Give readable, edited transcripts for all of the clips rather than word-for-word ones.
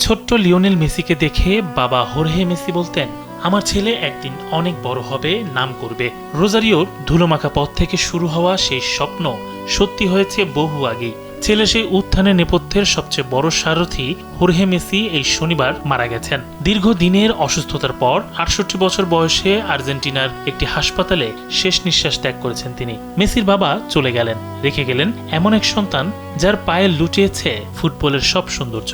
ছোট্ট লিওনেল মেসিকে দেখে বাবা হোর্হে মেসি বলতেন, আমার ছেলে একদিন অনেক বড় হবে, নাম করবে। রোজারিওর ধুলোমাখা পথ থেকে শুরু হওয়া সেই স্বপ্ন সত্যি হয়েছে বহু আগেই। ছেলে সেই উত্থানের নেপথ্যের সবচেয়ে বড় সারথি হোর্হে মেসি এই শনিবার মারা গেছেন। দীর্ঘদিনের অসুস্থতার পর ৬৮ বছর বয়সে আর্জেন্টিনার একটি হাসপাতালে শেষ নিঃশ্বাস ত্যাগ করেছেন তিনি। মেসির বাবা চলে গেলেন, রেখে গেলেন এমন এক সন্তান যার পায়ে লুটিয়েছে ফুটবলের সব সৌন্দর্য।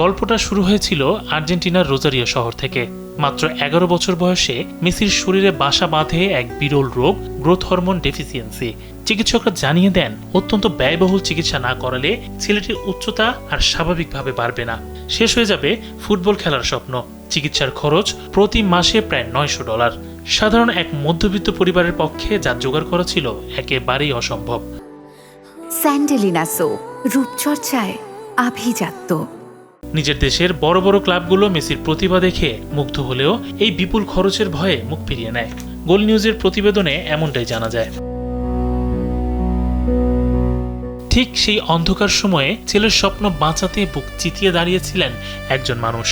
গল্পটা শুরু হয়েছিল আর্জেন্টিনার রোজারিও শহর থেকে। মাত্র ১১ বছর বয়সে মেসির শরীরে বাসা বাঁধে এক বিরল রোগ, গ্রোথ হরমোন ডেফিসিয়েন্সি। চিকিৎসকরা জানিয়ে দেন, অত্যন্ত ব্যয়বহুল চিকিৎসা না করালে ছেলেটির উচ্চতা আর স্বাভাবিকভাবে বাড়বে না। শেষ হয়ে যাবে ফুটবল খেলার স্বপ্ন। চিকিৎসার খরচ প্রতি মাসে প্রায় $৯০০। সাধারণ এক মধ্যবিত্ত পরিবারের পক্ষে যা জোগাড় করা ছিল একেবারেই অসম্ভব। স্যান্ডেলিনা সো, রূপচর্চায় আভিজাত্য। নিজের দেশের বড় বড় ক্লাবগুলো মেসির প্রতিভা দেখে মুগ্ধ হলেও এই বিপুল খরচের ভয়ে মুখ ফিরিয়ে নেয়। গোল নিউজের প্রতিবেদনে এমনটাই জানা যায়। ঠিক সেই অন্ধকার সময়ে ছেলের স্বপ্ন বাঁচাতে বুক চিতিয়ে দাঁড়িয়েছিলেন একজন মানুষ।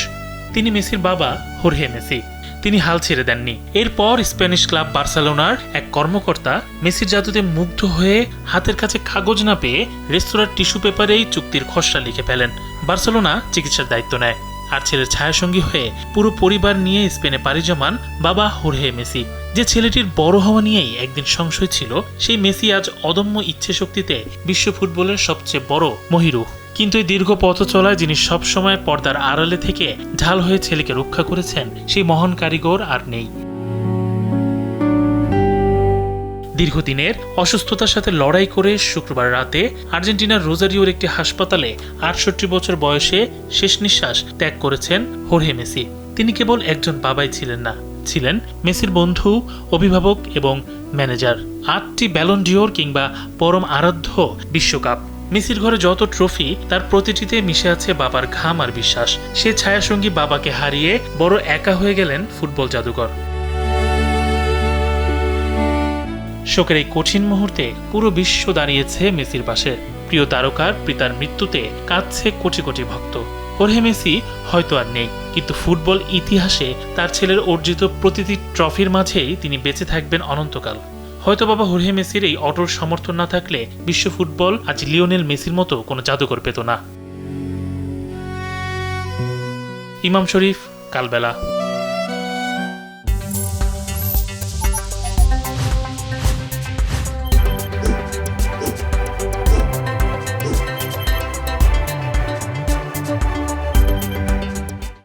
তিনি মেসির বাবা হোর্হে মেসি। তিনি হাল ছেড়ে দেননি। এরপর স্প্যানিশ ক্লাব বার্সেলোনার এক কর্মকর্তা মেসির জাদুতে মুগ্ধ হয়ে হাতের কাছে কাগজ না পেয়ে রেস্তোরাঁর টিস্যু পেপারেই চুক্তির খসড়া লিখে ফেলেন। বার্সেলোনা চিকিৎসার দায়িত্ব নেয়, আর ছেলের ছায়াসঙ্গী হয়ে পুরো পরিবার নিয়ে স্পেনে পাড়ি জমান বাবা হোর্হে মেসি। যে ছেলেটির বড় হওয়া নিয়েই একদিন সংশয় ছিল, সেই মেসি আজ অদম্য ইচ্ছে শক্তিতে বিশ্ব ফুটবলের সবচেয়ে বড় মহিরু। কিন্তু এই দীর্ঘ পথ চলায় যিনি সবসময় পর্দার আড়ালে থেকে ঢাল হয়ে ছেলেকে রক্ষা করেছেন, সেই মহান কারিগর আর নেই। দীর্ঘদিনের অসুস্থতার সাথে লড়াই করে শুক্রবার রাতে আর্জেন্টিনার রোজারিওর একটি হাসপাতালে ৬৮ বছর বয়সে শেষ নিঃশ্বাস ত্যাগ করেছেন হোর্হে মেসি। তিনি কেবল একজন বাবাই ছিলেন না, ছিলেন মেসির বন্ধু, অভিভাবক এবং ম্যানেজার। ৮টি ব্যালন ডিওর কিংবা পরম আরাধ্য বিশ্বকাপ। মেসির ঘরে যত ট্রফি, তার প্রতিটিতে মিশে আছে বাবার ঘাম আর বিশ্বাস। সে ছায়াসঙ্গী বাবাকে হারিয়ে বড় একা হয়ে গেলেন ফুটবল জাদুকর। শোকের এই কঠিন মুহূর্তে পুরো বিশ্ব দাঁড়িয়েছে মেসির পাশে। প্রিয় তারকার পিতার মৃত্যুতে কাঁদছে কোটি কোটি ভক্ত। হোর্হে মেসি হয়তো আর নেই, কিন্তু ফুটবল ইতিহাসে তার ছেলের অর্জিত প্রতিটি ট্রফির মাঝেই তিনি বেঁচে থাকবেন অনন্তকাল। হয়তো বাবা হোর্হে মেসির এই অটল সমর্থন না থাকলে বিশ্ব ফুটবল আজ লিওনেল মেসির মতো কোনো জাদুকর পেত না। ইমাম শরীফ, কালবেলা।